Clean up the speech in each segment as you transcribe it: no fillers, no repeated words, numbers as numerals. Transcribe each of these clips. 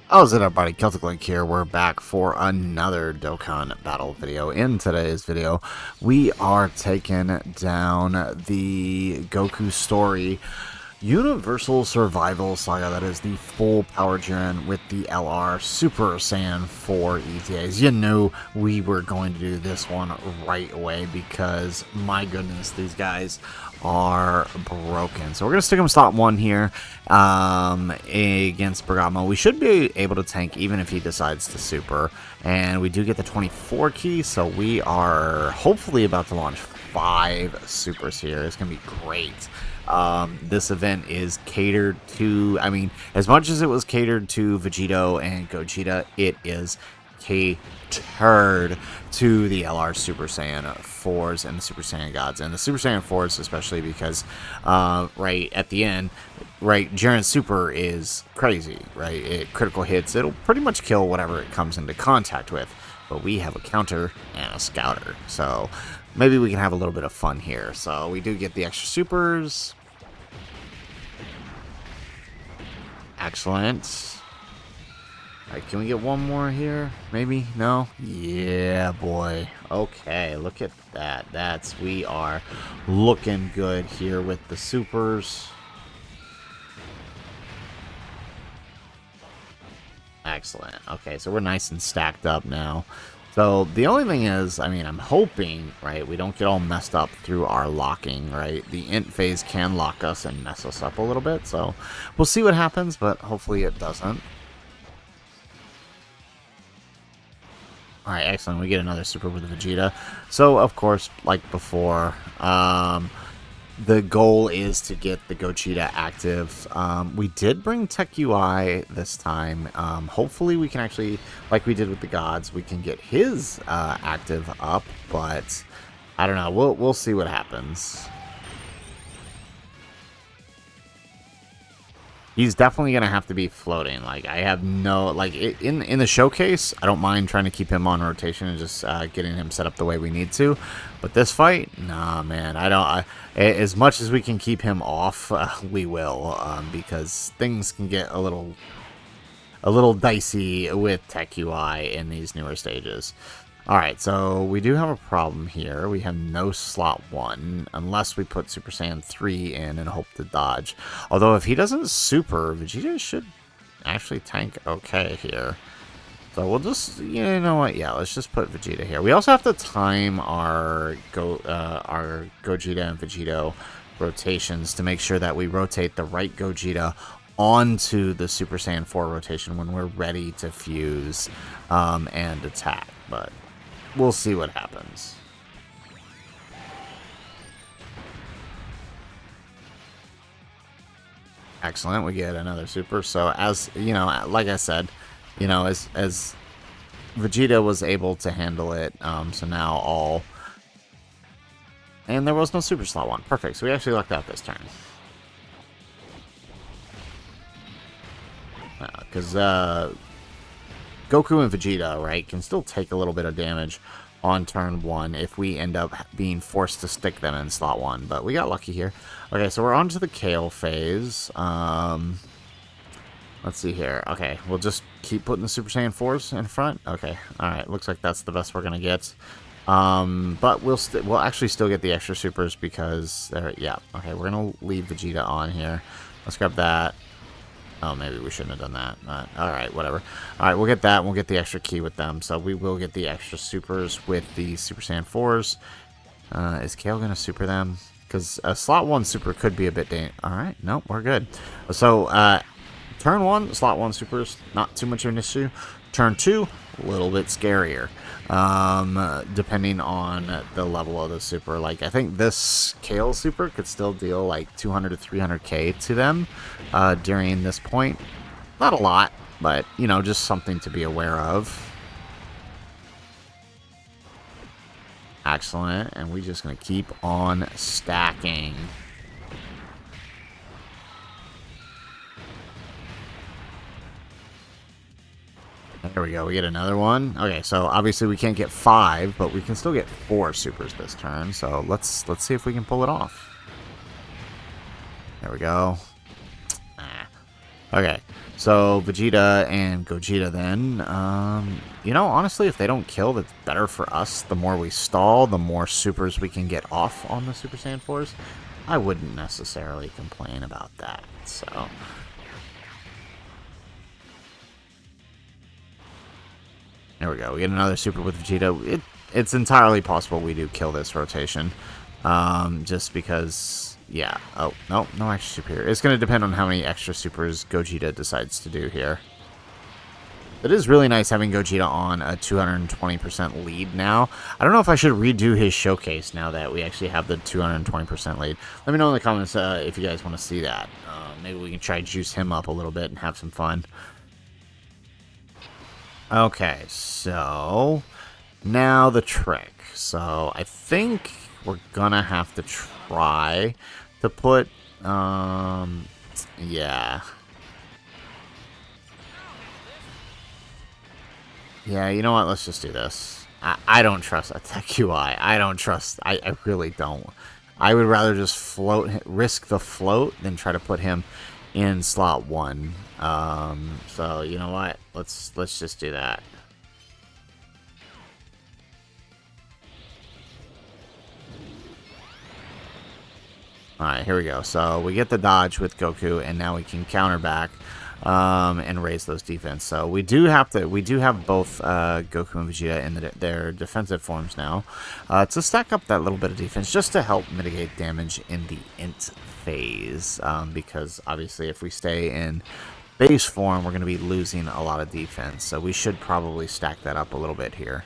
How's it, everybody? Celtic Link here. We're back for another Dokkan battle video. In today's video, we are taking down the Goku story Universal Survival Saga. That is the full power Jiren with the LR Super Saiyan 4 EZAs. You knew we were going to do this one right away because, my goodness, these guys are broken. So we're going to stick him slot 1 here against Bergamo. We should be able to tank even if he decides to super. And we do get the 24 key, so we are hopefully about to launch 5 supers here. It's going to be great. This event is catered to, I mean, as much as it was catered to Vegito and Gogeta, it is catered to the LR Super Saiyan 4s and the Super Saiyan Gods. And the Super Saiyan 4s especially because, right at the end, right, Jiren's Super is crazy, right? It critical hits, it'll pretty much kill whatever it comes into contact with. But we have a counter and a scouter, so maybe we can have a little bit of fun here. So we do get the extra supers. Excellent. Alright, can we get one more here? Maybe? No? Yeah, boy. Okay, look at that. We are looking good here with the supers. Excellent. Okay, so we're nice and stacked up now. So the only thing is, I mean, I'm hoping, right, we don't get all messed up through our locking, right? The int phase can lock us and mess us up a little bit, so we'll see what happens, but hopefully it doesn't. Alright, excellent. We get another super with Vegeta. So, of course, like before, the goal is to get the Gogeta active. We did bring PHY this time. Hopefully we can actually, like we did with the gods, we can get his active up, but I don't know. We'll see what happens. He's definitely going to have to be floating. Like, I have no... Like, in the showcase, I don't mind trying to keep him on rotation and just getting him set up the way we need to. But this fight, nah, man. I don't... as much as we can keep him off, we will. Because things can get a little dicey with PHY in these newer stages. Alright, so we do have a problem here. We have no slot 1, unless we put Super Saiyan 3 in and hope to dodge. Although if he doesn't super, Vegeta should actually tank okay here. So we'll just, you know what, yeah, let's just put Vegeta here. We also have to time our Gogeta and Vegito rotations to make sure that we rotate the right Gogeta onto the Super Saiyan 4 rotation when we're ready to fuse and attack, but we'll see what happens. Excellent, we get another super. So as you know, like I said, you know, as Vegeta was able to handle it, so now all, and there was no super slot 1. Perfect. So we actually lucked out this turn. Because Goku and Vegeta, right, can still take a little bit of damage on turn 1 if we end up being forced to stick them in slot 1. But we got lucky here. Okay, so we're on to the Kale phase. Let's see here. Okay, we'll just keep putting the Super Saiyan 4s in front. Okay, alright, looks like that's the best we're going to get. But we'll actually still get the extra supers because, yeah, okay, we're going to leave Vegeta on here. Let's grab that. Oh, maybe we shouldn't have done that. But, alright, whatever. Alright, we'll get that. We'll get the extra key with them. So we will get the extra supers with the Super Saiyan 4s. Is Kale going to super them? Because a slot 1 super could be a bit dangerous. Alright, nope, we're good. So, turn 1, slot 1 supers, not too much of an issue. Turn 2, a little bit scarier. Depending on the level of the super. Like, I think this Kale super could still deal like 200 to 300k to them during this point. Not a lot, but, you know, just something to be aware of. Excellent, and we're just going to keep on stacking. There we go, we get another one. Okay, so obviously we can't get 5, but we can still get 4 supers this turn. So let's see if we can pull it off. There we go. Okay, so Vegeta and Gogeta then. You know, honestly, if they don't kill, that's better for us. The more we stall, the more supers we can get off on the Super Saiyan 4s. I wouldn't necessarily complain about that, so... There we go. We get another super with Vegeta. It's entirely possible we do kill this rotation. Just because, yeah. Oh, no, no extra super here. It's going to depend on how many extra supers Gogeta decides to do here. It is really nice having Gogeta on a 220% lead now. I don't know if I should redo his showcase now that we actually have the 220% lead. Let me know in the comments if you guys want to see that. Maybe we can try to juice him up a little bit and have some fun. Okay, so now the trick. So I think we're gonna have to try to put, yeah. Yeah, you know what? Let's just do this. I don't trust that tech QI. I don't trust, I really don't. I would rather just risk the float than try to put him in slot 1. So you know what? Let's just do that. Alright, here we go. So we get the dodge with Goku, and now we can counter back and raise those defense. So we do have both Goku and Vegeta in their defensive forms now to stack up that little bit of defense just to help mitigate damage in the int phase. Because obviously if we stay in base form, we're going to be losing a lot of defense. So we should probably stack that up a little bit here.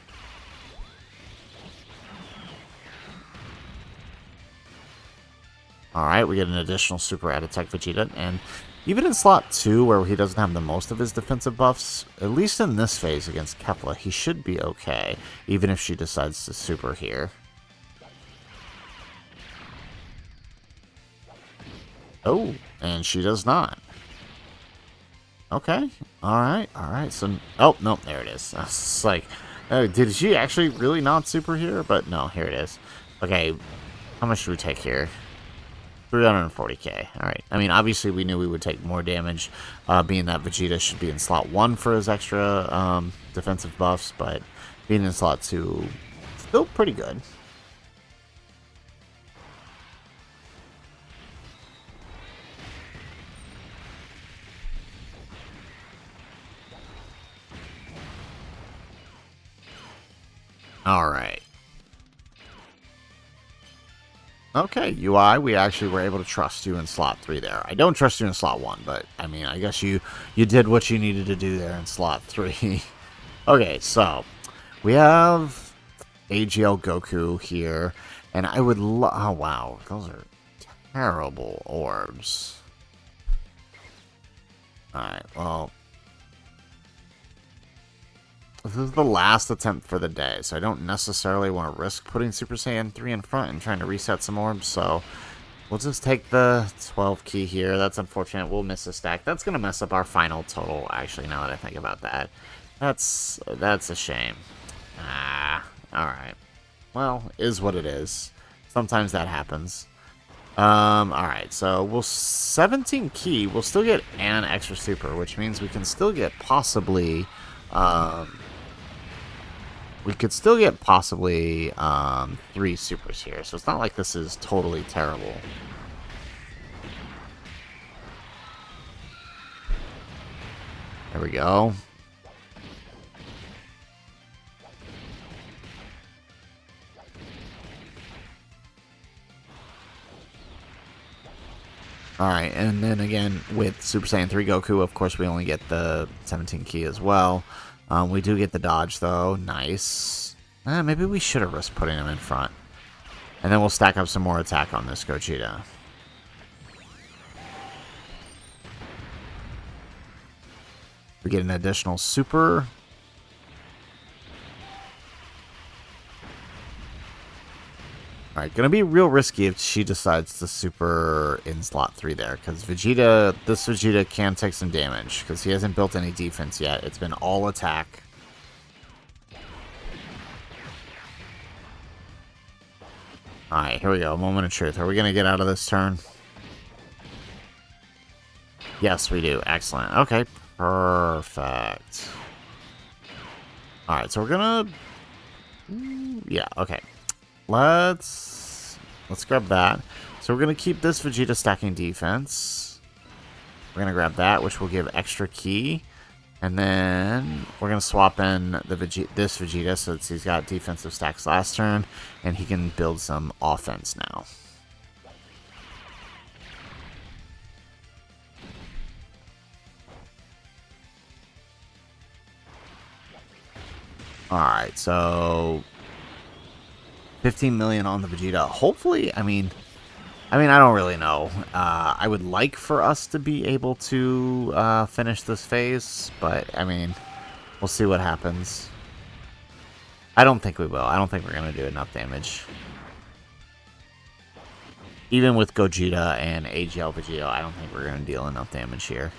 Alright, we get an additional super out of Tech Vegeta, and even in slot 2, where he doesn't have the most of his defensive buffs, at least in this phase against Kefla, he should be okay, even if she decides to super here. Oh, and she does not. Okay, alright, so... Oh, no, there it is. It's like, oh, did she actually really not super here? But no, here it is. Okay, how much should we take here? 340k. Alright. I mean, obviously we knew we would take more damage, being that Vegeta should be in slot 1 for his extra defensive buffs, but being in slot 2, still pretty good. Alright. Okay, UI, we actually were able to trust you in slot 3 there. I don't trust you in slot 1, but, I mean, I guess you did what you needed to do there in slot 3. Okay, so, we have AGL Goku here, and I would oh, wow, those are terrible orbs. Alright, well... This is the last attempt for the day, so I don't necessarily want to risk putting Super Saiyan 3 in front and trying to reset some orbs, so we'll just take the 12 key here. That's unfortunate. We'll miss a stack. That's going to mess up our final total, actually, now that I think about that. That's a shame. Alright. Well, is what it is. Sometimes that happens. Alright, so we'll 17 key. We'll still get an extra super, which means we can still get possibly... we could still get possibly 3 supers here, so it's not like this is totally terrible. There we go. Alright, and then again, with Super Saiyan 3 Goku, of course we only get the 17 key as well. We do get the dodge, though. Nice. Maybe we should have risked putting him in front. And then we'll stack up some more attack on this Gogeta. We get an additional super. Alright, gonna be real risky if she decides to super in slot 3 there, because this Vegeta can take some damage, because he hasn't built any defense yet. It's been all attack. Alright, here we go. Moment of truth. Are we gonna get out of this turn? Yes, we do. Excellent. Okay, perfect. Alright, so we're gonna... Yeah, okay. Let's grab that. So we're gonna keep this Vegeta stacking defense. We're gonna grab that, which will give extra ki. And then we're going to swap in this Vegeta so that he's got defensive stacks last turn, and he can build some offense now. Alright, so 15 million on the Vegeta. Hopefully, I mean, I don't really know. I would like for us to be able to finish this phase, but, I mean, we'll see what happens. I don't think we will. I don't think we're going to do enough damage. Even with Gogeta and AGL Vegeta, I don't think we're going to deal enough damage here.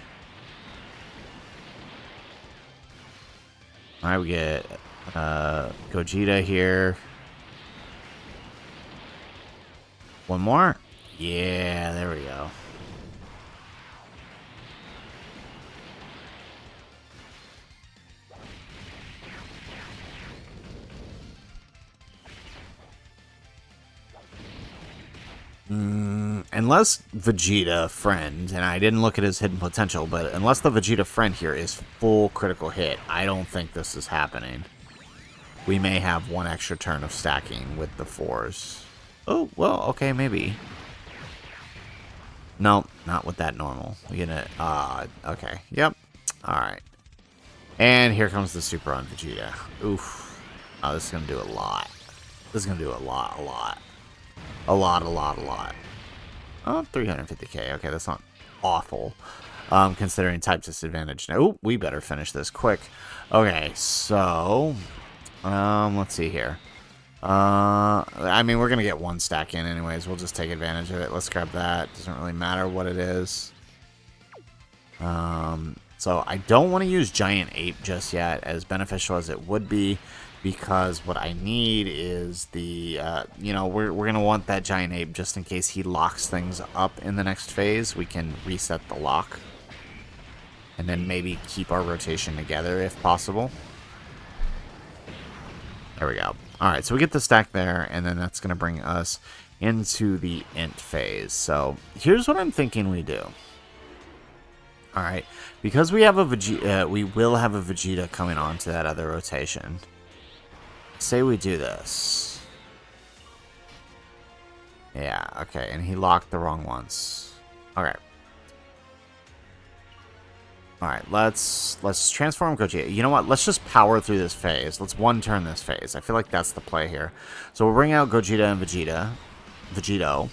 Alright, we get Gogeta here. One more? Yeah, there we go. Unless Vegeta friend, and I didn't look at his hidden potential, but unless the Vegeta friend here is full critical hit, I don't think this is happening. We may have one extra turn of stacking with the 4s. Oh, well, okay, maybe. No, not with that normal. We're gonna, okay, yep. Alright. And here comes the super on Vegeta. Oof. Oh, this is gonna do a lot. This is gonna do a lot. A lot. Oh, 350k. Okay, that's not awful. Considering type disadvantage. Oh, we better finish this quick. Okay, so... let's see here. I mean, we're going to get one stack in anyways. We'll just take advantage of it. Let's grab that. Doesn't really matter what it is. So I don't want to use Giant Ape just yet, as beneficial as it would be, because what I need is the, you know, we're going to want that Giant Ape just in case he locks things up in the next phase. We can reset the lock. And then maybe keep our rotation together if possible. There we go. Alright, so we get the stack there, and then that's going to bring us into the int phase. So here's what I'm thinking we do. Alright, because we have a Vegeta, we will have a Vegeta coming on to that other rotation. Say we do this. Yeah, okay, and he locked the wrong ones. Okay. Alright, let's transform Gogeta. You know what? Let's just power through this phase. Let's one-turn this phase. I feel like that's the play here. So we'll bring out Gogeta and Vegeto.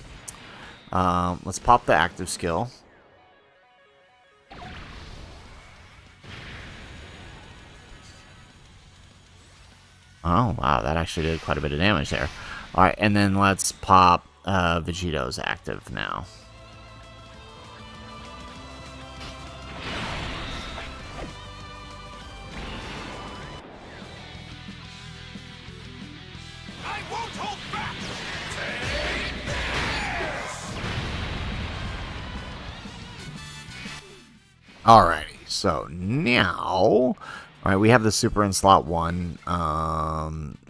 Let's pop the active skill. Oh, wow, that actually did quite a bit of damage there. Alright, and then let's pop Vegeto's active now. Alrighty, so now, alright, we have the super in slot 1.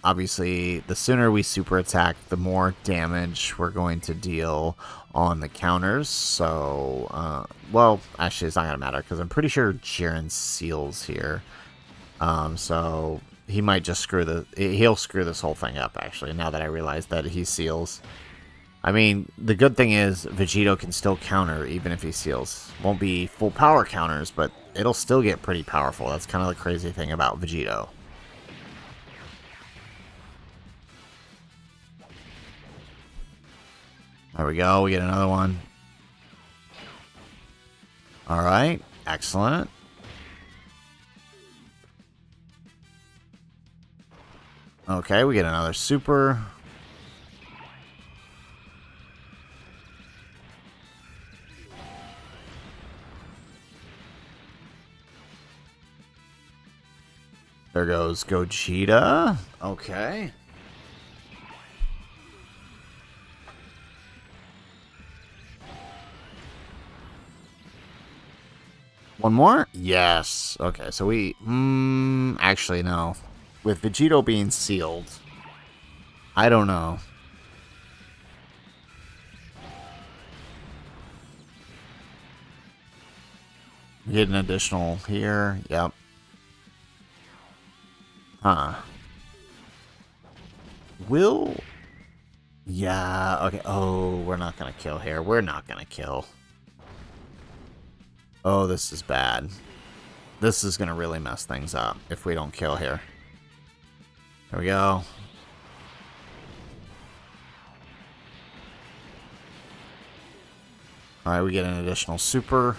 Obviously, the sooner we super attack, the more damage we're going to deal on the counters. So, well, actually, it's not going to matter, because I'm pretty sure Jiren seals here. So, he might just he'll screw this whole thing up, actually, now that I realize that he seals. I mean, the good thing is Vegeto can still counter even if he seals. Won't be full power counters, but it'll still get pretty powerful. That's kind of the crazy thing about Vegeto. There we go. We get another one. Alright. Excellent. Okay, we get another super. There goes Gogeta. Okay. One more? Yes. Okay, so we... actually, no. With Vegito being sealed, I don't know. Get an additional here. Yep. Huh. Will... Yeah, okay. Oh, we're not gonna kill here. We're not gonna kill. Oh, this is bad. This is gonna really mess things up if we don't kill here. There we go. Alright, we get an additional super.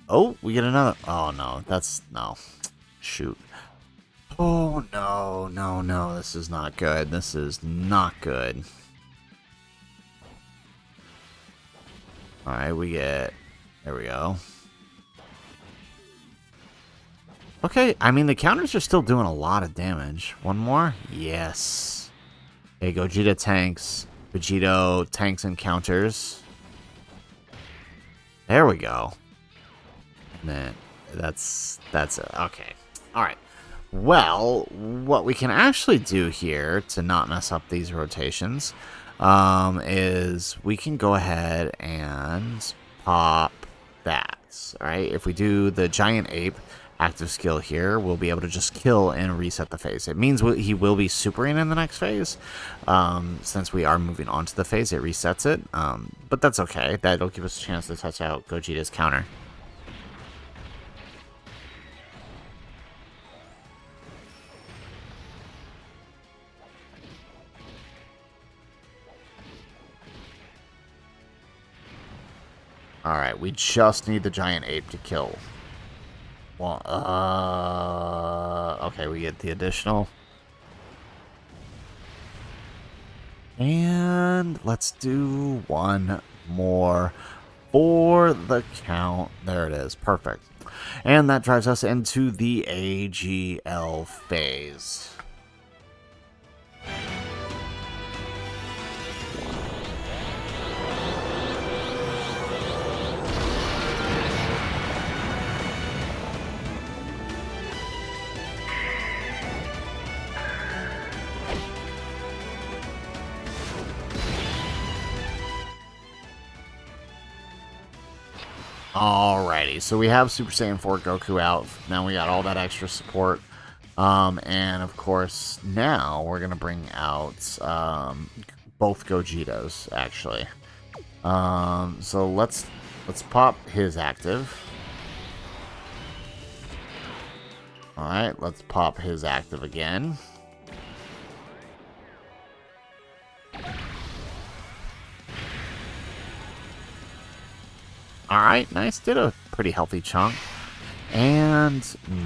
Oh, we get another. Oh, no. That's... No. Shoot. Oh, no. No, no. This is not good. This is not good. Alright, we get... There we go. Okay, I mean, the counters are still doing a lot of damage. One more? Yes. Okay, Gogeta tanks. Vegito tanks and counters. There we go. Nah, that's it. Okay. Alright. Well, what we can actually do here to not mess up these rotations is we can go ahead and pop that. Alright, if we do the Giant Ape active skill here, we'll be able to just kill and reset the phase. It means he will be supering in the next phase. Since we are moving on to the phase, it resets it. But that's okay. That'll give us a chance to touch out Gogeta's counter. Alright, we just need the Giant Ape to kill. Well, okay, we get the additional. And let's do one more for the count. There it is. Perfect. And that drives us into the AGL phase. Alrighty, so we have Super Saiyan 4 Goku out. Now we got all that extra support. And of course, now we're going to bring out both Gogetas, actually. So let's pop his active. Alright, let's pop his active again. Alright, nice. Did a pretty healthy chunk. And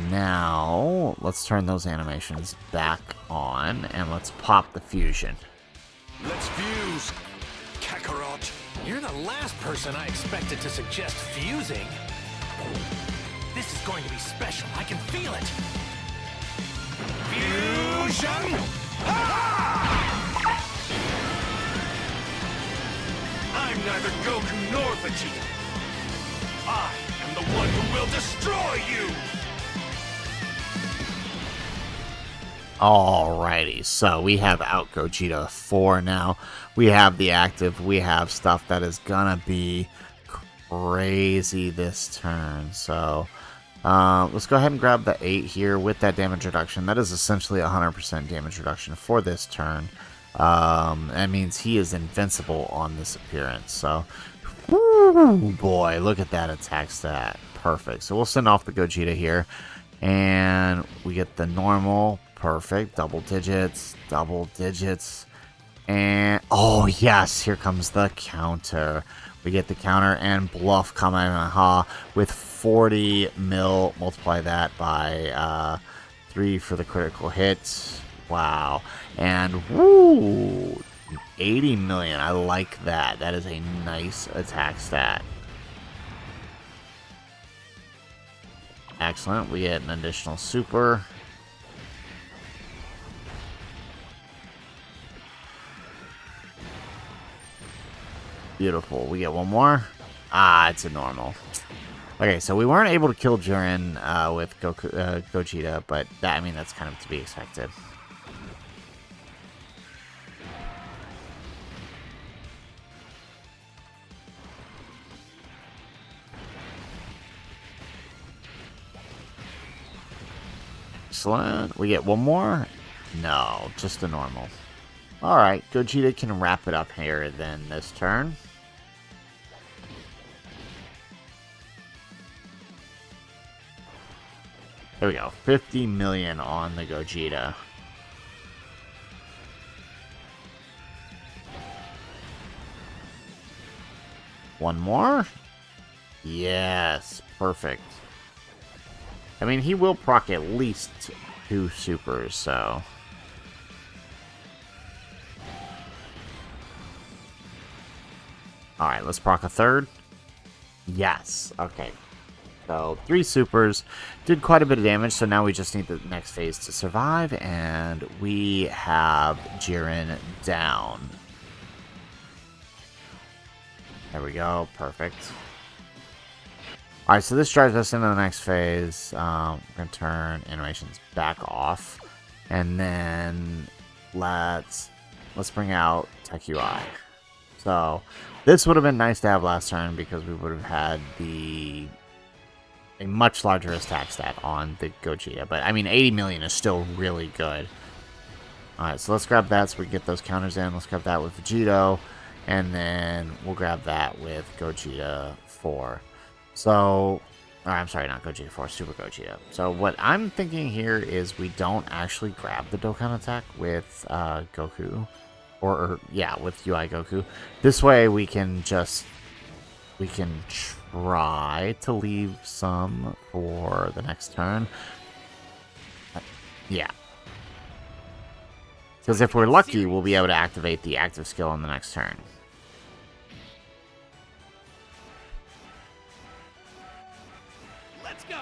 now, let's turn those animations back on, and let's pop the fusion. Let's fuse, Kakarot. You're the last person I expected to suggest fusing. This is going to be special. I can feel it. Fusion! I'm neither Goku nor Vegeta. I am the one who will destroy you! Alrighty, so we have out Gogeta 4 now. We have the active. We have stuff that is gonna be crazy this turn. So let's go ahead and grab the 8 here with that damage reduction. That is essentially 100% damage reduction for this turn. That means he is invincible on this appearance. So, woo, boy, look at that attack stat. Perfect. So we'll send off the Gogeta here. And we get the normal. Perfect. Double digits. Double digits. And, oh, yes, here comes the counter. We get the counter and Bluff Kamehameha with 40 mil. Multiply that by 3 for the critical hit. Wow. And, woo, 80 million. I like that. That is a nice attack stat. Excellent. We get an additional super. Beautiful. We get one more. Ah, it's a normal. Okay, so we weren't able to kill Jiren with Gogeta, but that, I mean, that's kind of to be expected. Excellent. We get one more? No, just a normal. Alright, Gogeta can wrap it up here then this turn. There we go. 50 million on the Gogeta. One more? Yes, perfect. I mean, he will proc at least 2 supers, so... Alright, let's proc a third. Yes, okay. So, 3 supers. Did quite a bit of damage, so now we just need the next phase to survive, and we have Jiren down. There we go, perfect. Alright, so this drives us into the next phase. We're going to turn animations back off. And then let's bring out PHY. So this would have been nice to have last turn because we would have had a much larger attack stat on the Gogeta. But I mean, 80 million is still really good. Alright, so let's grab that so we get those counters in. Let's grab that with Vegito. And then we'll grab that with Gogeta 4. So, I'm sorry, not Gogeta 4, Super Gogeta. So what I'm thinking here is we don't actually grab the Dokkan attack with Goku. Or, yeah, with UI Goku. This way we can try to leave some for the next turn. Yeah. Because if we're lucky, we'll be able to activate the active skill on the next turn. Let's go.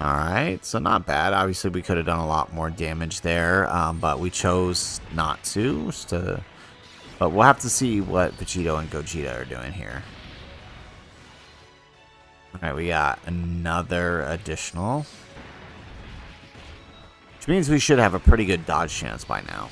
Alright, so not bad. Obviously, we could have done a lot more damage there, but we chose not to. But we'll have to see what Vegito and Gogeta are doing here. Alright, we got another additional. Which means we should have a pretty good dodge chance by now.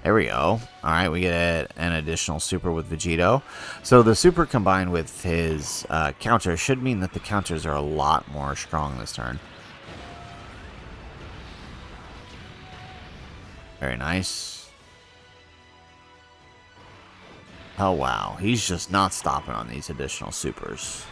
There we go. Alright, we get an additional super with Vegito. So the super combined with his counter should mean that the counters are a lot more strong this turn. Very nice. Oh wow, he's just not stopping on these additional supers.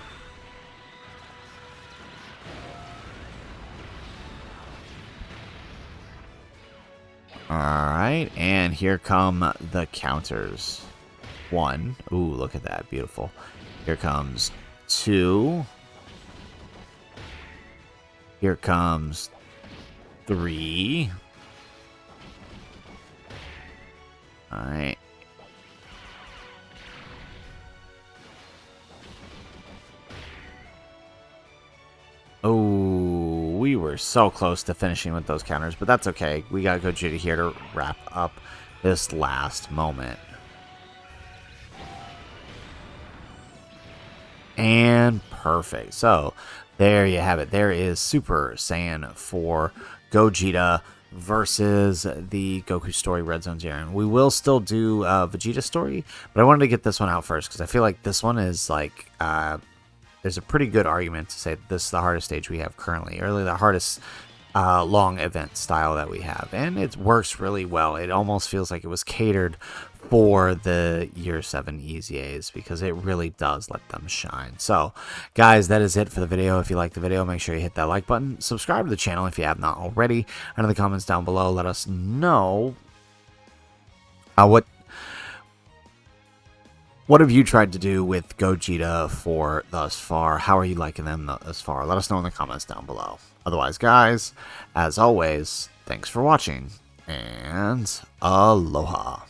Alright, and here come the counters. 1. Ooh, look at that. Beautiful. Here comes 2. Here comes 3. Alright. Oh, we were so close to finishing with those counters, but that's okay. We got Gogeta here to wrap up this last moment. And perfect. So, there you have it. There is Super Saiyan 4 Gogeta versus the Goku Story Red Zone Jiren. We will still do Vegeta Story, but I wanted to get this one out first because I feel like this one is like... there's a pretty good argument to say that this is the hardest stage we have currently, or really the hardest long event style that we have, and it works really well. It almost feels like it was catered for the Year 7 EZAs because it really does let them shine. So, guys, that is it for the video. If you like the video, make sure you hit that like button. Subscribe to the channel if you have not already. And in the comments down below, let us know what What have you tried to do with Gogeta for thus far? How are you liking them thus far? Let us know in the comments down below. Otherwise, guys, as always, thanks for watching, and aloha.